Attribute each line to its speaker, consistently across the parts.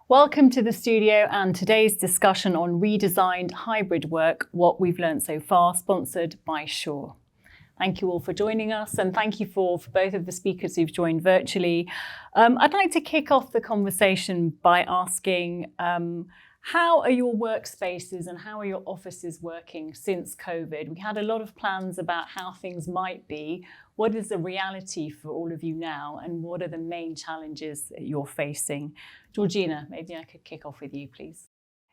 Speaker 1: Welcome to the studio and today's discussion on redesigned hybrid work, what we've learned so far, sponsored by Shure. Thank you all for joining us, and thank you for both of the speakers who've joined virtually. I'd like to kick off the conversation by asking, how are your workspaces and how are your offices working since COVID? We had a lot of plans about how things might be. What is the reality for all of you now, and what are the main challenges that you're facing? Georgina, maybe I could kick off with you, please.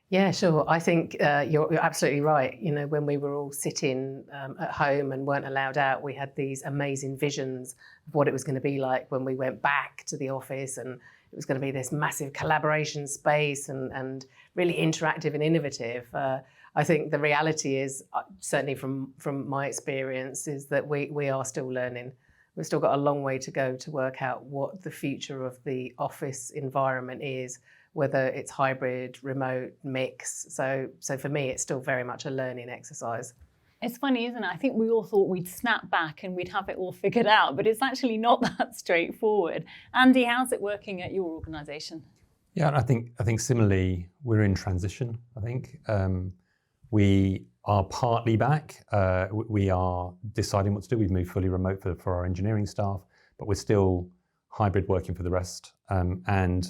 Speaker 2: Yeah, sure. I think you're absolutely right. You know, when we were all sitting at home and weren't allowed out, we had these amazing visions of what it was going to be like when we went back to the office, and it was going to be this massive collaboration space and really interactive and innovative. I think the reality is, certainly from my experience, is that we are still learning. We've still got a long way to go to work out what the future of the office environment is, whether it's hybrid, remote, mix. So for me, it's still very much a learning exercise.
Speaker 1: It's funny, isn't it? I think we all thought we'd snap back and we'd have it all figured out, but it's actually not that straightforward. Andy, how's it working at your organisation?
Speaker 3: Yeah, I think similarly, we're in transition. I think we are partly back. We are deciding what to do. We've moved fully remote for our engineering staff, but we're still hybrid working for the rest, and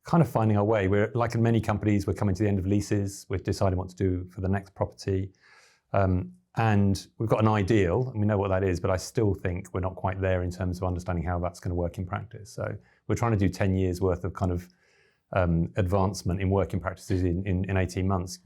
Speaker 3: kind of finding our way. We're, like in many companies, we're coming to the end of leases. We're deciding what to do for the next property. And we've got an ideal, and we know what that is, but I still think we're not quite there in terms of understanding how that's going to work in practice. So we're trying to do 10 years worth of kind of advancement in working practices in 18 months,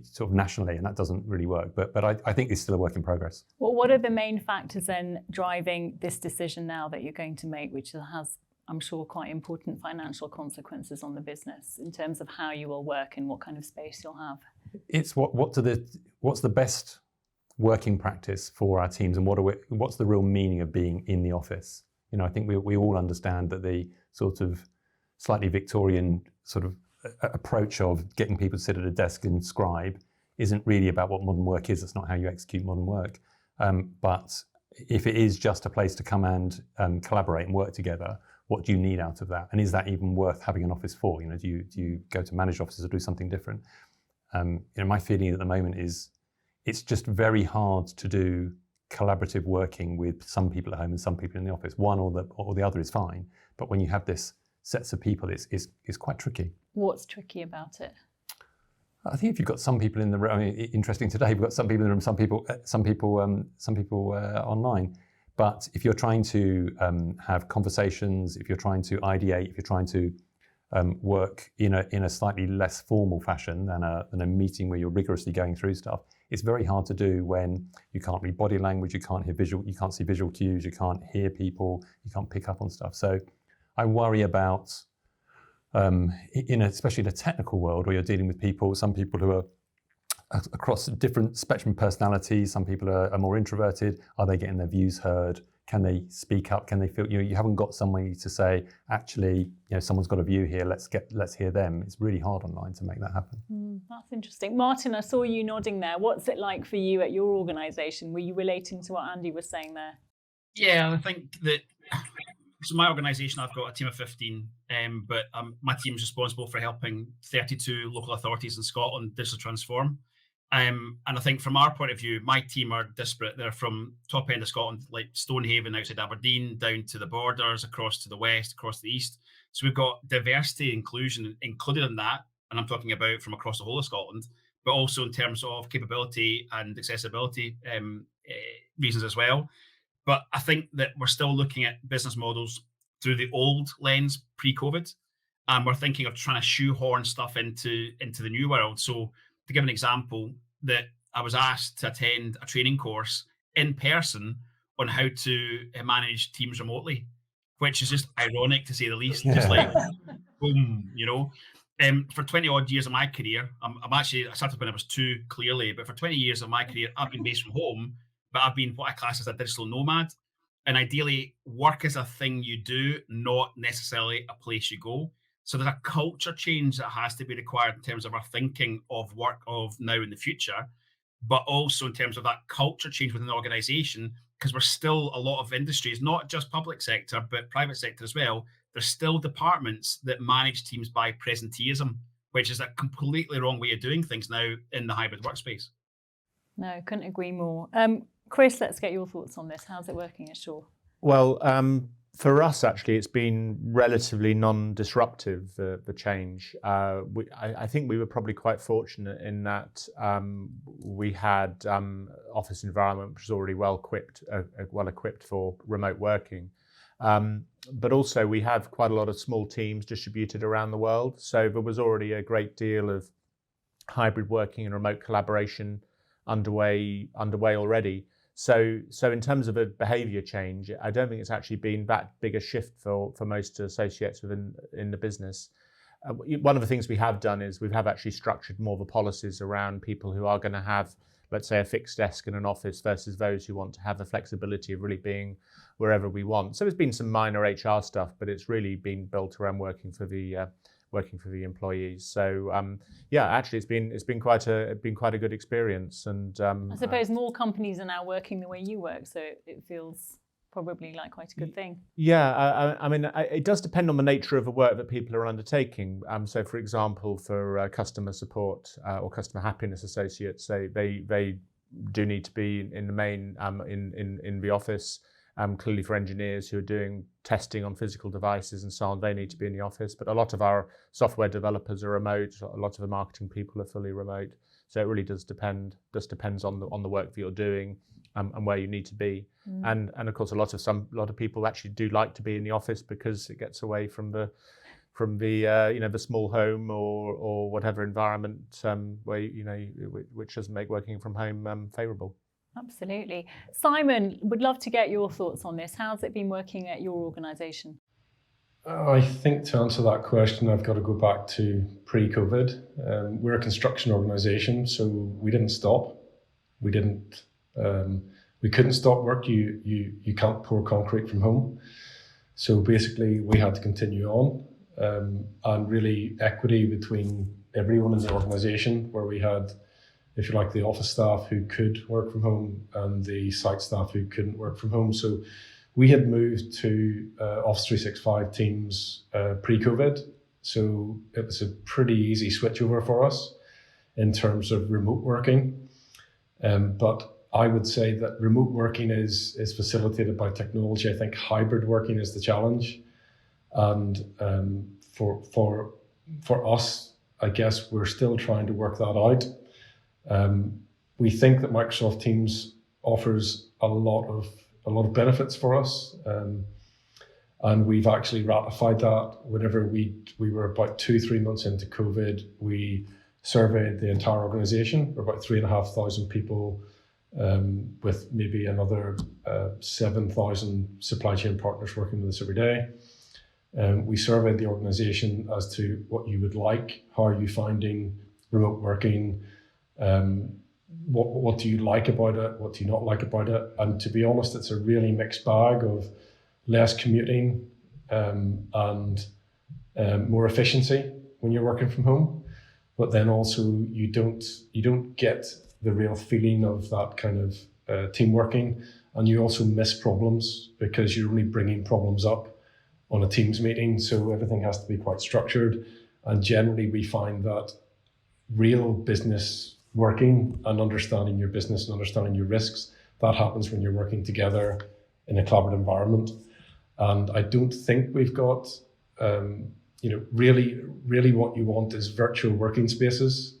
Speaker 3: sort of nationally, and that doesn't really work. But I think it's still a work in progress.
Speaker 1: Well, what are the main factors then driving this decision now that you're going to make, which has, I'm sure, quite important financial consequences on the business in terms of how you will work and what kind of space you'll have?
Speaker 3: It's what's the best working practice for our teams, and what's the real meaning of being in the office? You know, I think we all understand that the sort of slightly Victorian sort of approach of getting people to sit at a desk and scribe isn't really about what modern work is. That's not how you execute modern work. But if it is just a place to come and collaborate and work together, what do you need out of that? And is that even worth having an office for? You know, do you go to managed offices or do something different? You know, my feeling at the moment is it's just very hard to do collaborative working with some people at home and some people in the office. One or the other is fine, but when you have this sets of people, it's quite tricky.
Speaker 1: What's tricky about it?
Speaker 3: I think if you've got some people in the room, I mean, interesting today, we've got some people in the room, some people online. But if you're trying to have conversations, if you're trying to ideate, if you're trying to work in a slightly less formal fashion than a meeting where you're rigorously going through stuff, it's very hard to do when you can't read body language, you can't see visual cues, you can't hear people, you can't pick up on stuff. So I worry about, especially in a technical world where you're dealing with people, some people who are across a different spectrum of personalities, some people are more introverted. Are they getting their views heard? Can they speak up? Can they feel, you haven't got somebody to say, actually, someone's got a view here, let's hear them. It's really hard online to make that happen.
Speaker 1: That's interesting. Martyn, I saw you nodding there. What's it like for you at your organisation? Were you relating to what Andy was saying there?
Speaker 4: Yeah, I think that, so my organisation, I've got a team of 15, but my team's responsible for helping 32 local authorities in Scotland digitally transform. And I think from our point of view, my team are disparate. They're from top end of Scotland, like Stonehaven outside Aberdeen, down to the borders, across to the west, across the east. So we've got diversity, inclusion included in that. And I'm talking about from across the whole of Scotland, but also in terms of capability and accessibility reasons as well. But I think that we're still looking at business models through the old lens pre-COVID. And we're thinking of trying to shoehorn stuff into the new world. So to give an example, that I was asked to attend a training course in person on how to manage teams remotely, which is just ironic to say the least. Just like, boom, for 20 odd years of my career, I started when I was 2, clearly, but for 20 years of my career, I've been based from home, but I've been what I class as a digital nomad. And ideally, work is a thing you do, not necessarily a place you go. So there's a culture change that has to be required in terms of our thinking of work of now and the future, but also in terms of that culture change within the organisation, because we're still a lot of industries, not just public sector, but private sector as well, there's still departments that manage teams by presenteeism, which is a completely wrong way of doing things now in the hybrid workspace.
Speaker 1: No, couldn't agree more. Chris, let's get your thoughts on this. How's it working at Shure?
Speaker 5: Well, for us, actually, it's been relatively non-disruptive, the change. I think we were probably quite fortunate in that we had office environment which was already well equipped for remote working. But also we have quite a lot of small teams distributed around the world. So there was already a great deal of hybrid working and remote collaboration underway already. So in terms of a behaviour change, I don't think it's actually been that big a shift for most associates in the business. One of the things we have done is we have actually structured more of the policies around people who are going to have, let's say, a fixed desk in an office versus those who want to have the flexibility of really being wherever we want. So there's been some minor HR stuff, but it's really been built around working for the employees. So actually, it's been quite a good experience. And
Speaker 1: I suppose more companies are now working the way you work, so it feels probably like quite a good thing.
Speaker 5: Yeah, I mean, it does depend on the nature of the work that people are undertaking. So, for example, for customer support or customer happiness associates, they do need to be in the main in the office. Clearly, for engineers who are doing testing on physical devices and so on, they need to be in the office. But a lot of our software developers are remote. A lot of the marketing people are fully remote. So it really does depend. Just depends on the work that you're doing and where you need to be. And of course, a lot of people actually do like to be in the office because it gets away from the the small home or whatever environment where which doesn't make working from home favourable.
Speaker 1: Absolutely. Simon, would love to get your thoughts on this. How's it been working at your organisation?
Speaker 6: I think to answer that question, I've got to go back to pre-COVID. We're a construction organisation, so we didn't stop. We couldn't stop work. You can't pour concrete from home. So basically, we had to continue on, and really equity between everyone in the organisation, where we had, if you like, the office staff who could work from home and the site staff who couldn't work from home. So we had moved to Office 365 Teams pre-COVID. So it was a pretty easy switchover for us in terms of remote working. But I would say that remote working is facilitated by technology. I think hybrid working is the challenge. And for us, I guess we're still trying to work that out. We think that Microsoft Teams offers a lot of benefits for us, and we've actually ratified that. Whenever we were about 2-3 months into COVID, we surveyed the entire organisation. We're about 3,500 people, with maybe another 7,000 supply chain partners working with us every day. We surveyed the organisation as to what you would like, how are you finding remote working. What do you like about it? What do you not like about it? And to be honest, it's a really mixed bag of less commuting and more efficiency when you're working from home. But then also you don't get the real feeling of that kind of team working, and you also miss problems because you're only bringing problems up on a Teams meeting. So everything has to be quite structured, and generally we find that real business working and understanding your business and understanding your risks, that happens when you're working together in a collaborative environment. And I don't think we've got, really what you want is virtual working spaces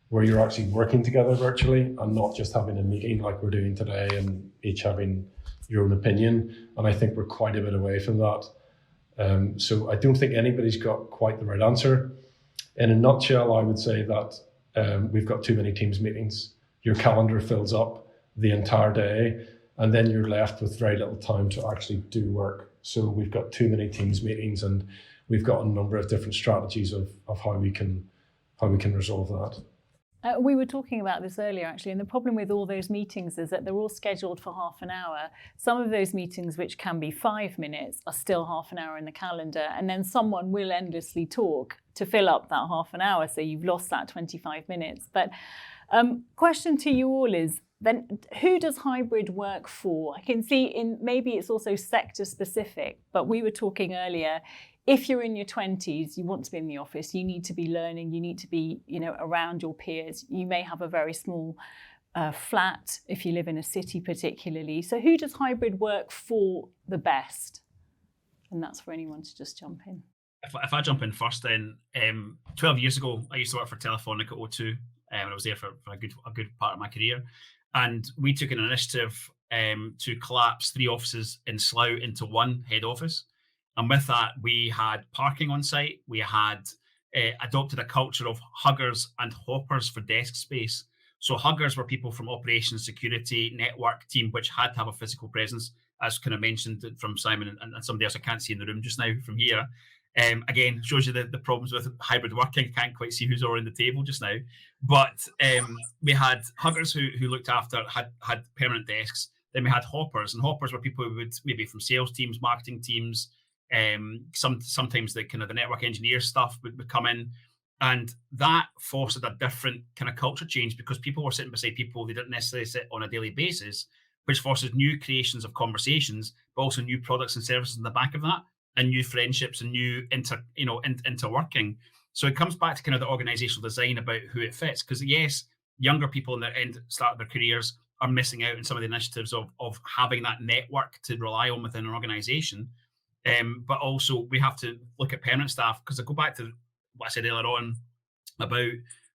Speaker 6: where you're actually working together virtually and not just having a meeting like we're doing today and each having your own opinion. And I think we're quite a bit away from that. So I don't think anybody's got quite the right answer. In a nutshell, I would say that we've got too many Teams meetings. Your calendar fills up the entire day, and then you're left with very little time to actually do work. So we've got too many Teams meetings, and we've got a number of different strategies of how we can resolve that.
Speaker 1: We were talking about this earlier, actually, and the problem with all those meetings is that they're all scheduled for half an hour. Some of those meetings, which can be 5 minutes, are still half an hour in the calendar, and then someone will endlessly talk to fill up that half an hour, so you've lost that 25 minutes. But question to you all is, then who does hybrid work for? I can see maybe it's also sector specific, but we were talking earlier, if you're in your 20s, you want to be in the office, you need to be learning, you need to be, around your peers. You may have a very small flat if you live in a city particularly. So who does hybrid work for the best? And that's for anyone to just jump in.
Speaker 4: If I jump in first, then 12 years ago, I used to work for Telefonica O2, and I was there for a good part of my career. And we took an initiative to collapse 3 offices in Slough into one head office. And with that, we had parking on site. We had adopted a culture of huggers and hoppers for desk space. So huggers were people from operations, security, network team, which had to have a physical presence, as kind of mentioned from Simon and somebody else I can't see in the room just now from here. Again, shows you the problems with hybrid working. Can't quite see who's all in the table just now. But we had huggers who looked after, had permanent desks. Then we had hoppers, and hoppers were people who would maybe from sales teams, marketing teams, sometimes the kind of the network engineer stuff would come in. And that fostered a different kind of culture change because people were sitting beside people they didn't necessarily sit on a daily basis, which fostered new creations of conversations, but also new products and services in the back of that, and new friendships and new interworking. So it comes back to kind of the organizational design about who it fits. Because yes, younger people in their start of their careers are missing out on some of the initiatives of having that network to rely on within an organization. But also we have to look at permanent staff, because I go back to what I said earlier on about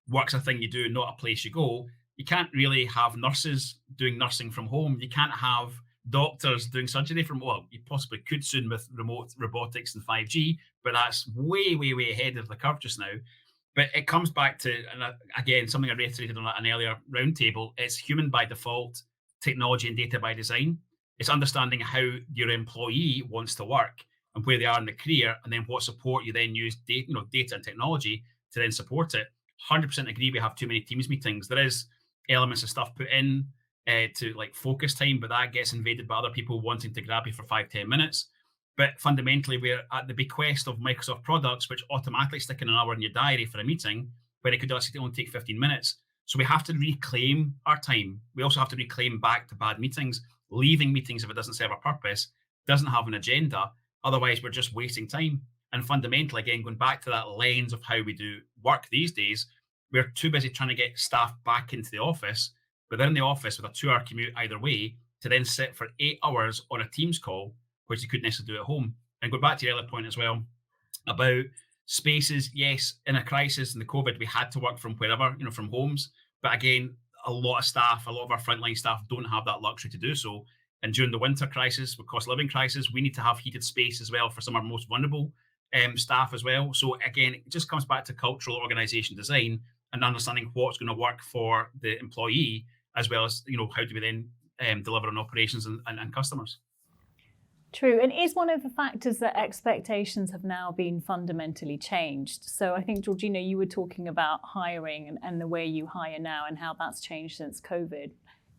Speaker 4: work's a thing you do, not a place you go. You can't really have nurses doing nursing from home. You can't have doctors doing surgery from, well, you possibly could soon with remote robotics and 5G, but that's way, way, way ahead of the curve just now. But it comes back to, and again, something I reiterated on an earlier roundtable, it's human by default, technology and data by design. It's understanding how your employee wants to work and where they are in the career, and then what support you then use, data and technology to then support it. 100% agree we have too many Teams meetings. There is elements of stuff put in to like focus time, but that gets invaded by other people wanting to grab you for 5-10 minutes. But fundamentally, we're at the bequest of Microsoft products, which automatically stick in an hour in your diary for a meeting, when it could actually only take 15 minutes. So we have to reclaim our time. We also have to reclaim back to bad meetings, leaving meetings if it doesn't serve a purpose, doesn't have an agenda. Otherwise, we're just wasting time. And fundamentally, again, going back to that lens of how we do work these days, we're too busy trying to get staff back into the office, but they're in the office with a 2-hour commute either way, to then sit for 8 hours on a Teams call, which you couldn't necessarily do at home. And go back to your earlier point as well about spaces. Yes, in a crisis in the COVID, we had to work from wherever, from homes. But again, a lot of our frontline staff don't have that luxury to do so. And during the winter crisis, with cost of living crisis, we need to have heated space as well for some of our most vulnerable staff as well. So again, it just comes back to cultural organization design and understanding what's going to work for the employee, as well as, how do we then deliver on operations and customers.
Speaker 1: True. And is one of the factors that expectations have now been fundamentally changed? So I think, Georgina, you were talking about hiring and the way you hire now and how that's changed since COVID.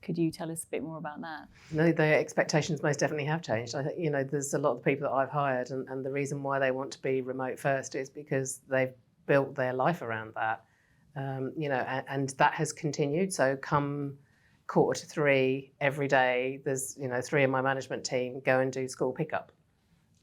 Speaker 1: Could you tell us a bit more about that?
Speaker 2: No, the expectations most definitely have changed. I think, there's a lot of people that I've hired, and the reason why they want to be remote first is because they've built their life around that, and that has continued. So come Q3 every day, there's 3 in my management team go and do school pickup,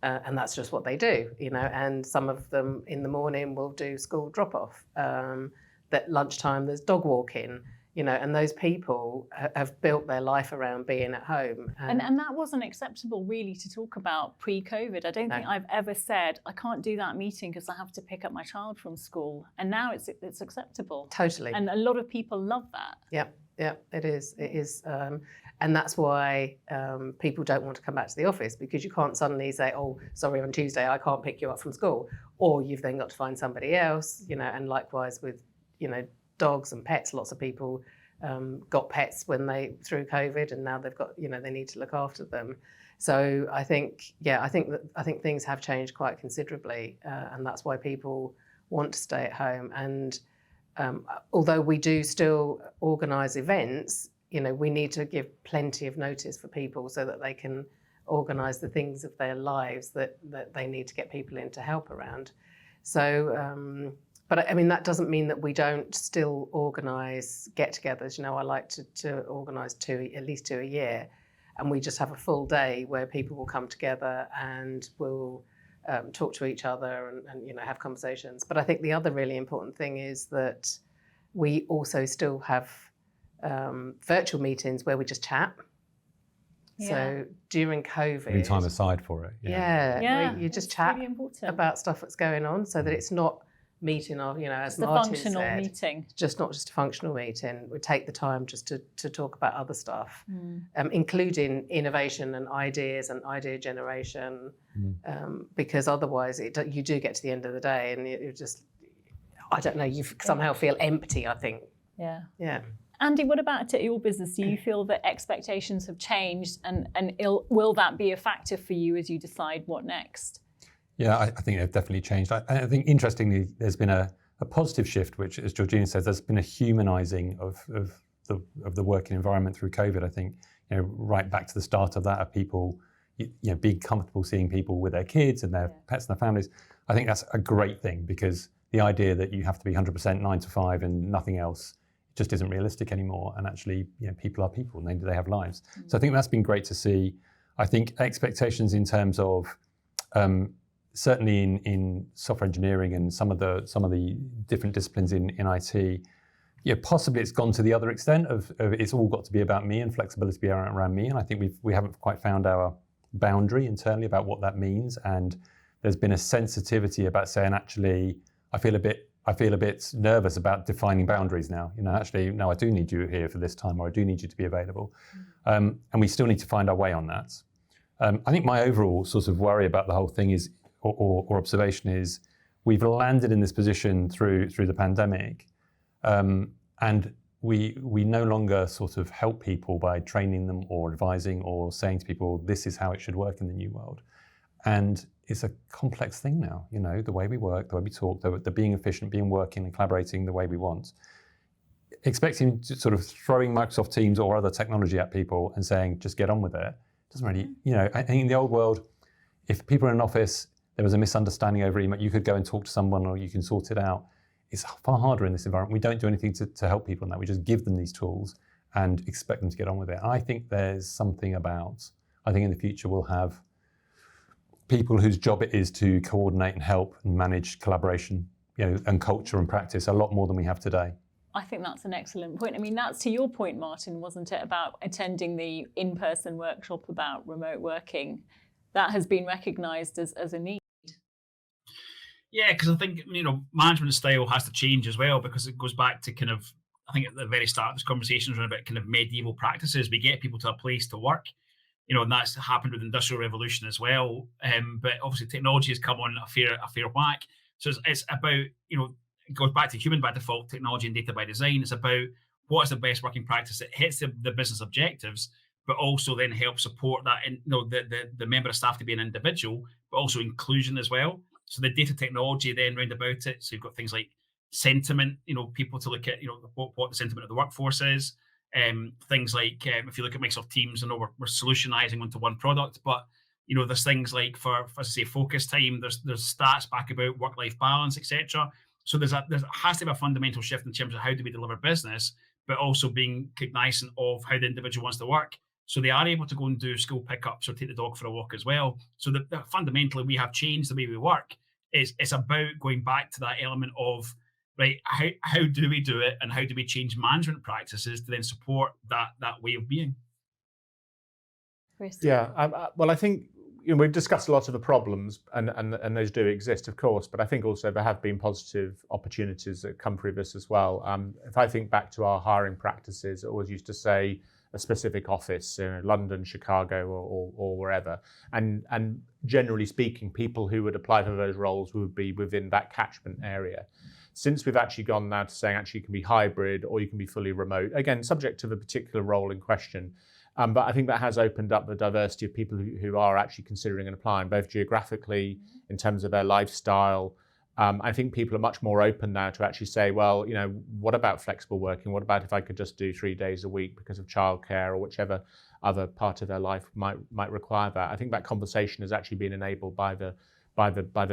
Speaker 2: and that's just what they do. And some of them in the morning will do school drop off. At lunchtime there's dog walking. And those people have built their life around being at home.
Speaker 1: And that wasn't acceptable really to talk about pre-COVID. I don't think I've ever said, I can't do that meeting because I have to pick up my child from school. And now it's acceptable.
Speaker 2: Totally.
Speaker 1: And a lot of people love that.
Speaker 2: Yeah, it is. It is. And that's why people don't want to come back to the office, because you can't suddenly say, oh, sorry, on Tuesday I can't pick you up from school. Or you've then got to find somebody else, and likewise with, dogs and pets. Lots of people got pets through COVID, and now they've got, they need to look after them. So I think things have changed quite considerably, and that's why people want to stay at home. And although we do still organise events, we need to give plenty of notice for people so that they can organise the things of their lives that they need to get people in to help around. So. But I mean, that doesn't mean that we don't still organise get-togethers. I like to organise at least 2 a year, and we just have a full day where people will come together and we'll talk to each other and have conversations. But I think the other really important thing is that we also still have virtual meetings where we just chat.
Speaker 1: Yeah.
Speaker 2: So during COVID,
Speaker 3: Putting time aside for it.
Speaker 2: where you just chat
Speaker 1: really important.
Speaker 2: about stuff that's going on, so that it's not meeting of, as
Speaker 1: It's a
Speaker 2: Martyn
Speaker 1: functional
Speaker 2: said,
Speaker 1: meeting.
Speaker 2: not just a functional meeting. We take the time just to talk about other stuff, including innovation and ideas and idea generation, because otherwise you do get to the end of the day and you just, I don't know, you somehow feel empty, I think.
Speaker 1: Yeah.
Speaker 2: Yeah.
Speaker 1: Andy, what about at your business? Do you feel that expectations have changed, and will that be a factor for you as you decide what next?
Speaker 3: Yeah, I think they've definitely changed. I think interestingly, there's been a positive shift, which, as Georgina says, there's been a humanising of the working environment through COVID. I think right back to the start of that, of people being comfortable seeing people with their kids and their pets and their families. I think that's a great thing, because the idea that you have to be 100% 9 to 5 and nothing else just isn't realistic anymore. And actually, people are people and they have lives. So I think that's been great to see. I think expectations in terms of certainly in software engineering and some of the different disciplines in IT, possibly it's gone to the other extent of it's all got to be about me and flexibility be around me. And I think we haven't quite found our boundary internally about what that means. And there's been a sensitivity about saying, actually, I feel a bit nervous about defining boundaries now. Actually, no, I do need you here for this time, or I do need you to be available. And we still need to find our way on that. I think my overall sort of worry about the whole thing is, or observation is, we've landed in this position through the pandemic, and we no longer sort of help people by training them or advising or saying to people, this is how it should work in the new world. And it's a complex thing now, the way we work, the way we talk, the being efficient, being working and collaborating the way we want. Expecting to sort of throwing Microsoft Teams or other technology at people and saying, just get on with it, doesn't really, I think in the old world, if people are in an office, there was a misunderstanding over email, you could go and talk to someone or you can sort it out. It's far harder in this environment. We don't do anything to help people in that. We just give them these tools and expect them to get on with it. I think there's something about, I think in the future we'll have people whose job it is to coordinate and help and manage collaboration, and culture and practice a lot more than we have today.
Speaker 1: I think that's an excellent point. I mean, that's to your point, Martyn, wasn't it, about attending the in-person workshop about remote working? That has been recognised as a need.
Speaker 4: Yeah, because I think, management style has to change as well, because it goes back to kind of, I think at the very start of this conversation was about kind of medieval practices. We get people to a place to work, and that's happened with the Industrial Revolution as well. But obviously technology has come on a fair whack. So it's about, it goes back to human by default, technology and data by design. It's about what is the best working practice that hits the business objectives, but also then help support that, and the member of staff to be an individual, but also inclusion as well. So the data technology then round about it. So you've got things like sentiment, people to look at, what the sentiment of the workforce is. Things like if you look at Microsoft Teams, I know we're solutionizing onto one product, but there's things like for as I say, focus time. There's stats back about work-life balance, etc. So there has to be a fundamental shift in terms of how do we deliver business, but also being cognizant of how the individual wants to work. So they are able to go and do school pickups or take the dog for a walk as well. So that fundamentally we have changed the way we work. It's about going back to that element of, right, how do we do it, and how do we change management practices to then support that way of being?
Speaker 1: Chris?
Speaker 5: Yeah, well, I think we've discussed a lot of the problems, and those do exist, of course, but I think also there have been positive opportunities that come through this as well. If I think back to our hiring practices, I always used to say a specific office, London, Chicago, or wherever, and generally speaking, people who would apply for those roles would be within that catchment area. Since we've actually gone now to saying actually you can be hybrid or you can be fully remote, again, subject to the particular role in question. But I think that has opened up the diversity of people who are actually considering and applying, both geographically, in terms of their lifestyle. I think people are much more open now to actually say, well, what about flexible working? What about if I could just do 3 days a week because of childcare or whichever other part of their life might require that? I think that conversation has actually been enabled by the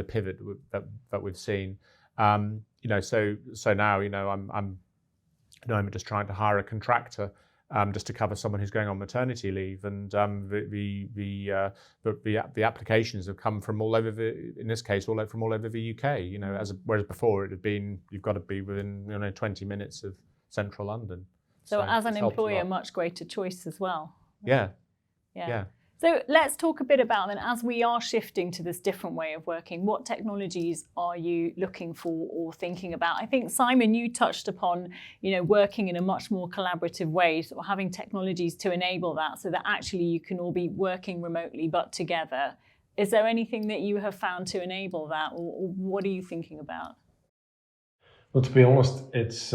Speaker 5: pivot that we've seen. So now I'm just trying to hire a contractor just to cover someone who's going on maternity leave, and the applications have come from all over in this case, from all over the UK. Whereas before it had been you've got to be within 20 minutes of central London.
Speaker 1: So as an employer, much greater choice as well.
Speaker 5: Yeah.
Speaker 1: So let's talk a bit about then, as we are shifting to this different way of working, what technologies are you looking for or thinking about? I think, Simon, you touched upon, working in a much more collaborative way, sort of having technologies to enable that so that actually you can all be working remotely but together. Is there anything that you have found to enable that, or what are you thinking about?
Speaker 6: Well, to be honest, it's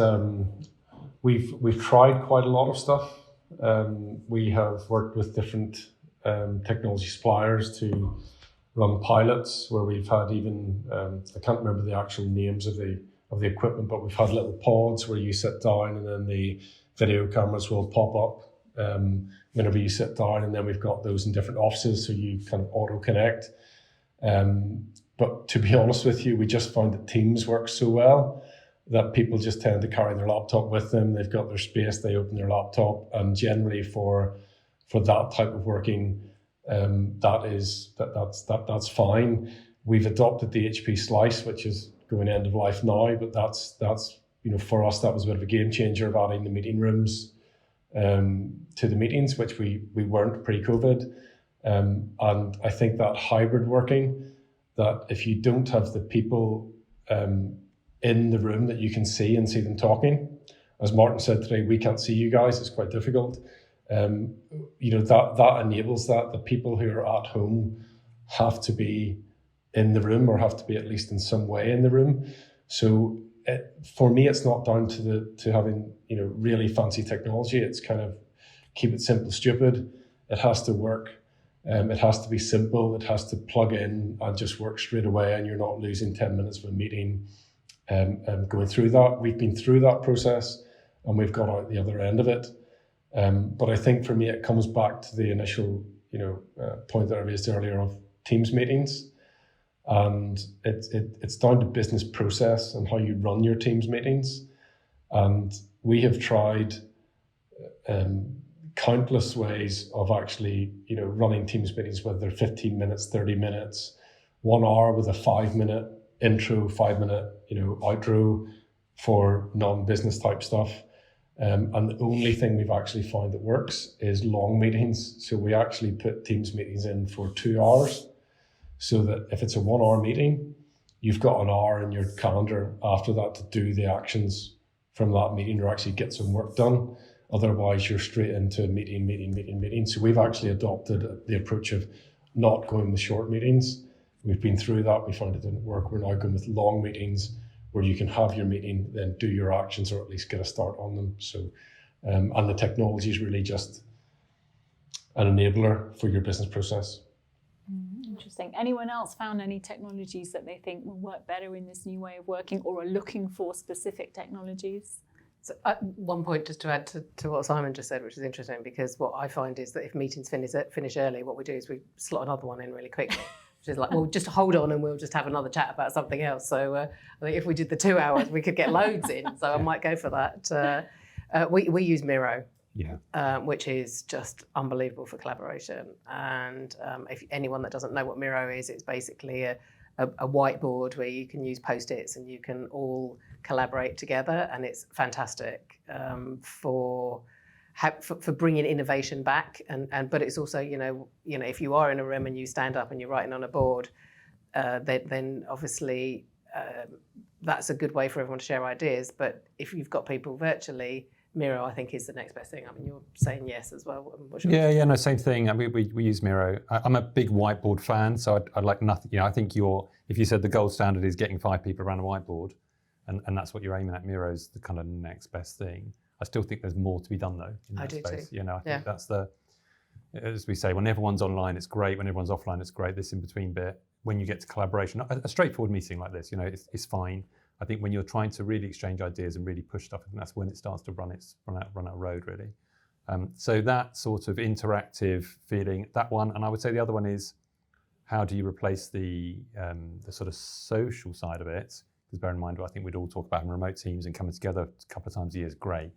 Speaker 6: we've tried quite a lot of stuff. We have worked with different technology suppliers to run pilots where we've had even I can't remember the actual names of the equipment, but we've had little pods where you sit down and then the video cameras will pop up whenever you sit down, and then we've got those in different offices so you kind of auto connect. But to be honest with you, we just found that Teams works so well that people just tend to carry their laptop with them. They've got their space, they open their laptop, and generally for that type of working, that's fine. We've adopted the HP Slice, which is going end of life now, but that's for us that was a bit of a game changer of adding the meeting rooms to the meetings, which we weren't pre-COVID. And I think that hybrid working, that if you don't have the people in the room that you can see and see them talking, as Martyn said today, we can't see you guys, it's quite difficult. That enables that. The people who are at home have to be in the room, or have to be at least in some way in the room. So for me, it's not down to having really fancy technology. It's kind of keep it simple, stupid. It has to work. It has to be simple. It has to plug in and just work straight away, and you're not losing 10 minutes of a meeting going through that. We've been through that process and we've got out the other end of it. But I think for me, it comes back to the initial, point that I raised earlier of Teams meetings, and it's down to business process and how you run your Teams meetings. And we have tried countless ways of actually, running Teams meetings, whether they're 15 minutes, 30 minutes, 1 hour with a 5-minute intro, 5-minute, outro for non-business type stuff. And the only thing we've actually found that works is long meetings. So we actually put Teams meetings in for 2 hours, so that if it's a 1 hour meeting, you've got an hour in your calendar after that to do the actions from that meeting or actually get some work done. Otherwise, you're straight into meeting. So we've actually adopted the approach of not going with short meetings. We've been through that. We found it didn't work. We're now going with long meetings where you can have your meeting, then do your actions, or at least get a start on them. So, and the technology is really just an enabler for your business process.
Speaker 1: Interesting. Anyone else found any technologies that they think will work better in this new way of working, or are looking for specific technologies?
Speaker 2: So one point just to add to what Simon just said, which is interesting, because what I find is that if meetings finish early, what we do is we slot another one in really quickly. Which is like, well, just hold on and we'll just have another chat about something else. So I think if we did the 2 hours, we could get loads in. So I might go for that. We use Miro, which is just unbelievable for collaboration. And if anyone that doesn't know what Miro is, it's basically a whiteboard where you can use Post-its and you can all collaborate together. And it's fantastic for bringing innovation back, but it's also if you are in a room and you stand up and you're writing on a board, then obviously that's a good way for everyone to share ideas. But if you've got people virtually, Miro I think is the next best thing. I mean, you're saying yes as well.
Speaker 3: No, same thing. I mean, we use Miro. I'm a big whiteboard fan, so I'd like nothing. I think if you said the gold standard is getting 5 people around a whiteboard, and that's what you're aiming at, Miro's the kind of next best thing. I still think there's more to be done though in that space.
Speaker 2: Too.
Speaker 3: I think that's as we say, when everyone's online, it's great. When everyone's offline, it's great. This in between bit, when you get to collaboration, a straightforward meeting like this, it's fine. I think when you're trying to really exchange ideas and really push stuff, I think that's when it starts to run out road really. So that sort of interactive feeling, that one, and I would say the other one is, how do you replace the sort of social side of it? Because bear in mind, I think we'd all talk about remote teams and coming together a couple of times a year is great.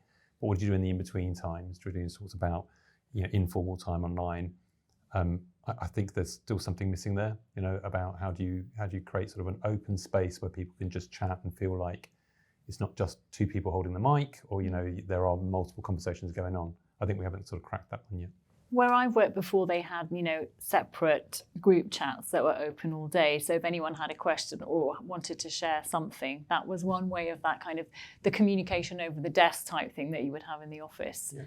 Speaker 3: what do you do in the in-between times? Georgina talks about, informal time online. I think there's still something missing there, about how do you create sort of an open space where people can just chat and feel like it's not just two people holding the mic, or there are multiple conversations going on. I think we haven't sort of cracked that one yet.
Speaker 1: Where I've worked before, they had, separate group chats that were open all day. So if anyone had a question or wanted to share something, that was one way of that kind of the communication over the desk type thing that you would have in the office. Yeah.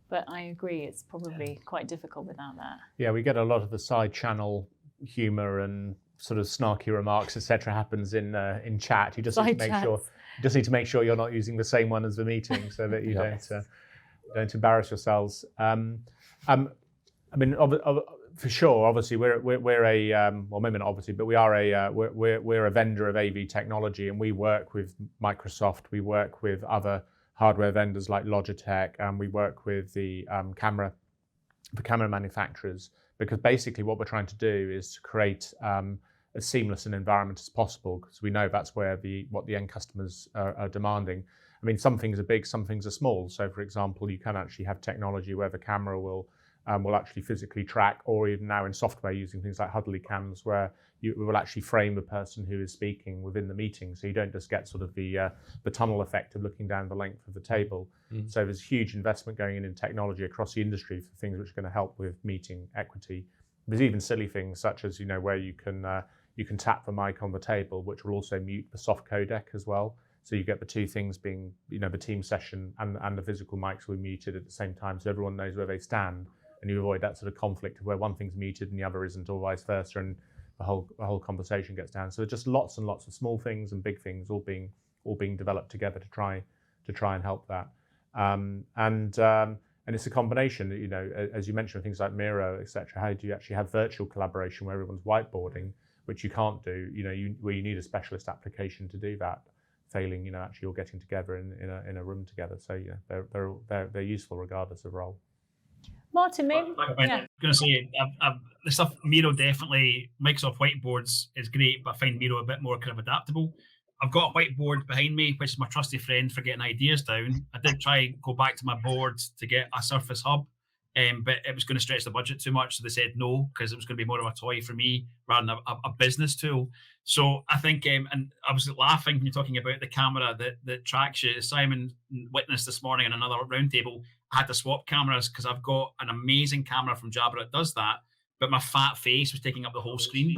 Speaker 1: But I agree, it's probably quite difficult without that.
Speaker 5: Yeah, we get a lot of the side channel humour and sort of snarky remarks, etc. happens in chat. You just need to make sure you're not using the same one as the meeting, so that you don't embarrass yourselves. I mean, for sure. Obviously, we're a well, maybe not obviously, but we're a vendor of AV technology, and we work with Microsoft. We work with other hardware vendors like Logitech, and we work with the camera manufacturers, because basically what we're trying to do is to create as seamless an environment as possible, because we know that's where what the end customers are demanding. I mean, some things are big, some things are small. So, for example, you can actually have technology where the camera will actually physically track, or even now in software using things like Huddly cams, where you will actually frame the person who is speaking within the meeting. So you don't just get sort of the tunnel effect of looking down the length of the table. So there's huge investment going in technology across the industry for things which are going to help with meeting equity. There's even silly things such as, where you can tap the mic on the table, which will also mute the soft codec as well. So you get the two things being, the team session and the physical mics will be muted at the same time, so everyone knows where they stand, and you avoid that sort of conflict of where one thing's muted and the other isn't, or vice versa, and the whole conversation gets down. So just lots and lots of small things and big things all being developed together to try and help that. And it's a combination, as you mentioned, things like Miro, etc. How do you actually have virtual collaboration where everyone's whiteboarding, which you can't do, where you need a specialist application to do that. Failing, actually all getting together in a room together. So they're useful regardless of role.
Speaker 1: Martyn, maybe.
Speaker 4: I'm going to say the stuff Miro definitely. Microsoft whiteboards is great, but I find Miro a bit more kind of adaptable. I've got a whiteboard behind me, which is my trusty friend for getting ideas down. I did try and go back to my board to get a Surface Hub, but it was going to stretch the budget too much, so they said no, because it was going to be more of a toy for me rather than a business tool. So I think, and I was laughing when you're talking about the camera that tracks you. Simon witnessed this morning in another roundtable, I had to swap cameras because I've got an amazing camera from Jabra that does that, but my fat face was taking up the whole screen,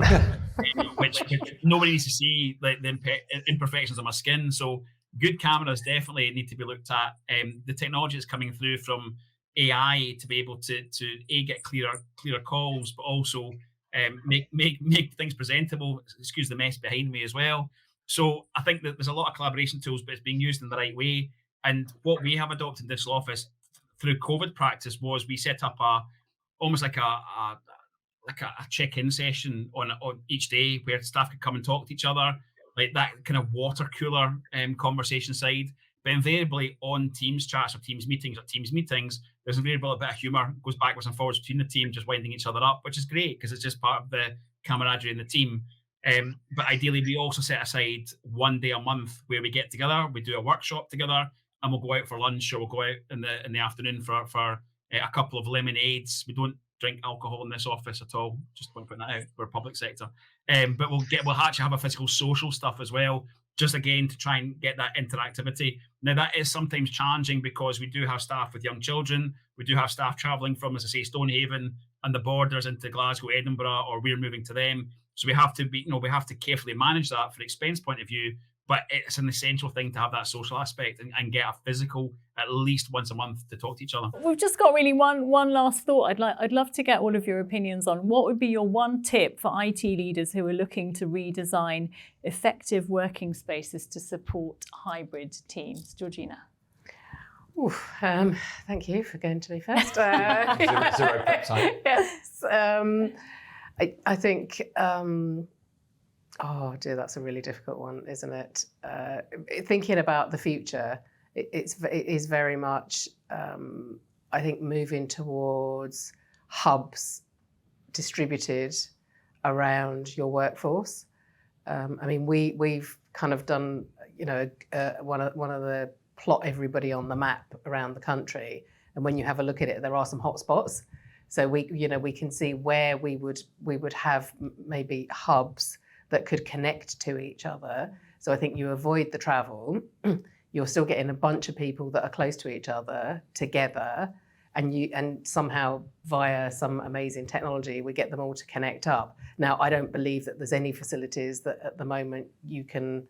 Speaker 4: which nobody needs to see, like the imperfections of my skin. So good cameras definitely need to be looked at. The technology is coming through from AI to be able to get clearer calls, but also make things presentable. Excuse the mess behind me as well. So I think that there's a lot of collaboration tools, but it's being used in the right way. And what we have adopted in Digital Office through COVID practice was we set up almost like a check-in session on each day where staff could come and talk to each other, like that kind of water cooler conversation side. But invariably on Teams chats or Teams meetings, there's invariably a bit of humour, goes backwards and forwards between the team, just winding each other up, which is great because it's just part of the camaraderie in the team. But ideally, we also set aside one day a month where we get together, we do a workshop together, and we'll go out for lunch, or we'll go out in the afternoon for a couple of lemonades. We don't drink alcohol in this office at all. Just want to put that out. We're public sector. But we'll actually have a physical social stuff as well, just again to try and get that interactivity. Now that is sometimes challenging because we do have staff with young children. We do have staff travelling from, as I say, Stonehaven and the borders into Glasgow, Edinburgh, or we're moving to them. So we have to we have to carefully manage that from an expense point of view. But it's an essential thing to have that social aspect and get a physical at least once a month to talk to each other.
Speaker 1: We've just got really one last thought. I'd love to get all of your opinions on what would be your one tip for IT leaders who are looking to redesign effective working spaces to support hybrid teams. Georgina.
Speaker 2: Thank you for going to me first.
Speaker 3: Zero prep time.
Speaker 2: Yes. I think... oh dear, that's a really difficult one, isn't it? Thinking about the future, it is very much, I think, moving towards hubs distributed around your workforce. I mean, we've kind of done, one of the plot everybody on the map around the country. And when you have a look at it, there are some hotspots. So we can see where we would have maybe hubs that could connect to each other. So I think you avoid the travel. You're still getting a bunch of people that are close to each other together, and somehow via some amazing technology, we get them all to connect up. Now, I don't believe that there's any facilities that at the moment you can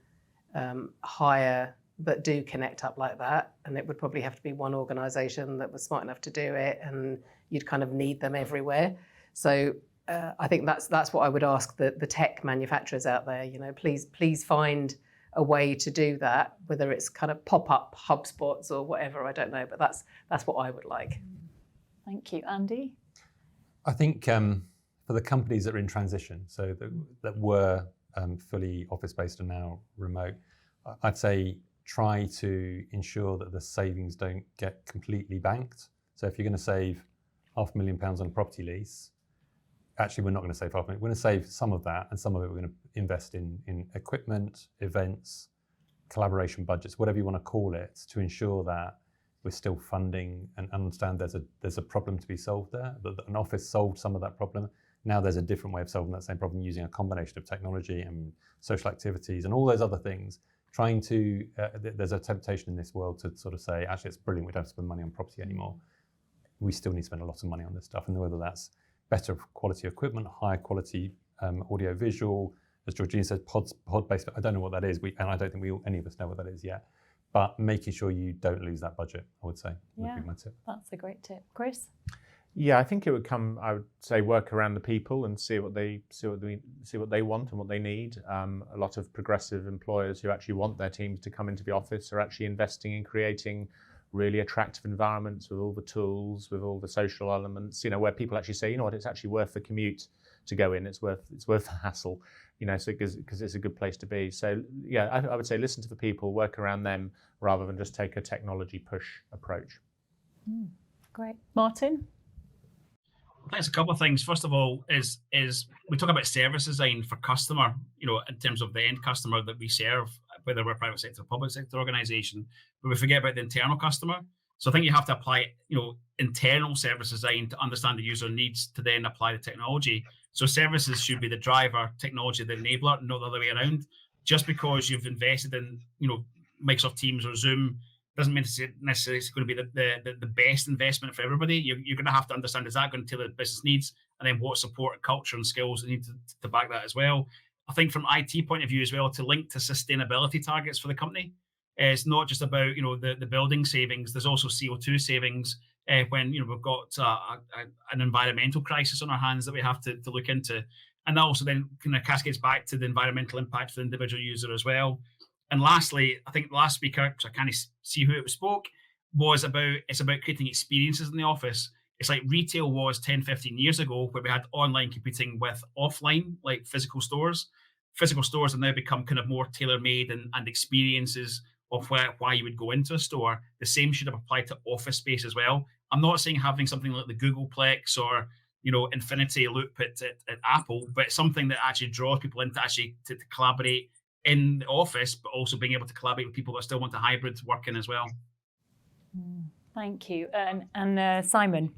Speaker 2: hire that do connect up like that, and it would probably have to be one organisation that was smart enough to do it, and you'd kind of need them everywhere. So I think that's what I would ask the tech manufacturers out there. Please find a way to do that, whether it's kind of pop-up hub spots or whatever, I don't know, but that's what I would like.
Speaker 1: Thank you. Andy?
Speaker 3: I think for the companies that are in transition, so that were fully office-based and now remote, I'd say try to ensure that the savings don't get completely banked. So if you're going to save £500,000 on a property lease, actually we're not going to save £500,000. We're going to save some of that, and some of it we're going to invest in equipment, events, collaboration budgets, whatever you want to call it, to ensure that we're still funding and understand there's a problem to be solved there. That an office solved some of that problem. Now there's a different way of solving that same problem using a combination of technology and social activities and all those other things. Trying to, there's a temptation in this world to sort of say, actually, it's brilliant, we don't have to spend money on property anymore. We still need to spend a lot of money on this stuff, and whether that's better quality equipment, higher quality audio visual, as Georgina said, pod-based, I don't know what that is, and I don't think any of us know what that is yet, but making sure you don't lose that budget, I would say, would be my tip.
Speaker 1: That's a great tip. Chris?
Speaker 5: Yeah, I think it would come, I would say, work around the people and see what they want and what they need. A lot of progressive employers who actually want their teams to come into the office are actually investing in creating really attractive environments with all the tools, with all the social elements, where people actually say, what, it's actually worth the commute to go in. It's worth the hassle, so because it's a good place to be. So yeah, I would say listen to the people, work around them, rather than just take a technology push approach.
Speaker 1: Great. Martyn?
Speaker 4: I think it's a couple of things. First of all, is we talk about service design for customer, in terms of the end customer that we serve, whether we're a private sector or public sector organisation, but we forget about the internal customer. So I think you have to apply, internal service design to understand the user needs to then apply the technology. So services should be the driver, technology the enabler, not the other way around. Just because you've invested in, Microsoft Teams or Zoom doesn't mean it's necessarily going to be the best investment for everybody. You're going to have to understand, is that going to tailor the business needs? And then what support, culture and skills need to back that as well. I think from IT point of view as well, to link to sustainability targets for the company. It's not just about, the building savings. There's also CO2 savings when, we've got an environmental crisis on our hands that we have to look into. And that also then kind of cascades back to the environmental impact for the individual user as well. And lastly, I think the last speaker, because I can't see who it spoke, it's about creating experiences in the office. It's like retail was 10, 15 years ago, where we had online competing with offline, like physical stores. Physical stores have now become kind of more tailor-made and experiences of why you would go into a store. The same should have applied to office space as well. I'm not saying having something like the Googleplex or Infinity Loop at Apple, but something that actually draws people in to collaborate in the office, but also being able to collaborate with people that still want a hybrid working as well.
Speaker 1: Thank you. And Simon?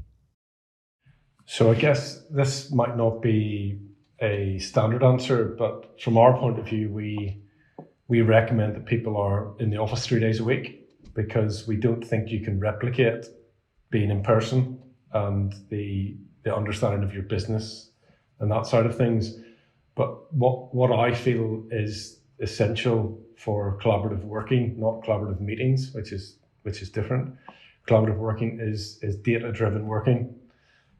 Speaker 6: So I guess this might not be a standard answer, but from our point of view, we recommend that people are in the office 3 days a week, because we don't think you can replicate being in person and the understanding of your business and that side of things. But what I feel is essential for collaborative working, not collaborative meetings, which is different. Collaborative working is data-driven working,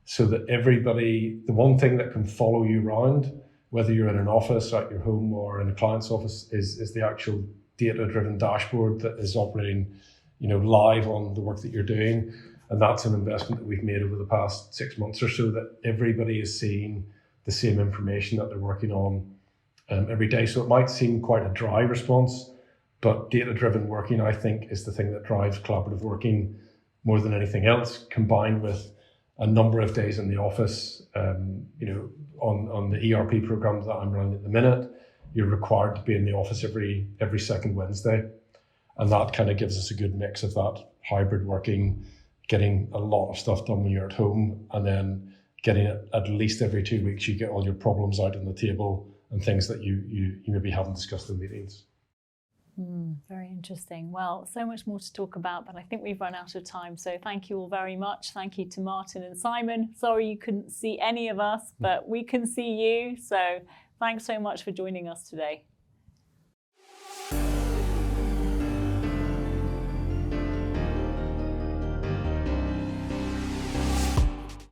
Speaker 6: so that everybody, the one thing that can follow you around, whether you're in an office, at your home, or in a client's office, is the actual data-driven dashboard that is operating, live on the work that you're doing. And that's an investment that we've made over the past 6 months or so, that everybody is seeing the same information that they're working on every day. So it might seem quite a dry response, but data-driven working, I think, is the thing that drives collaborative working more than anything else, combined with a number of days in the office. On the ERP programs that I'm running at the minute, you're required to be in the office every second Wednesday. And that kind of gives us a good mix of that hybrid working, getting a lot of stuff done when you're at home, and then getting it at least every 2 weeks, you get all your problems out on the table and things that you maybe haven't discussed in meetings.
Speaker 1: Very interesting. Well, so much more to talk about, but I think we've run out of time. So thank you all very much. Thank you to Martyn and Simon. Sorry you couldn't see any of us, but we can see you. So thanks so much for joining us today.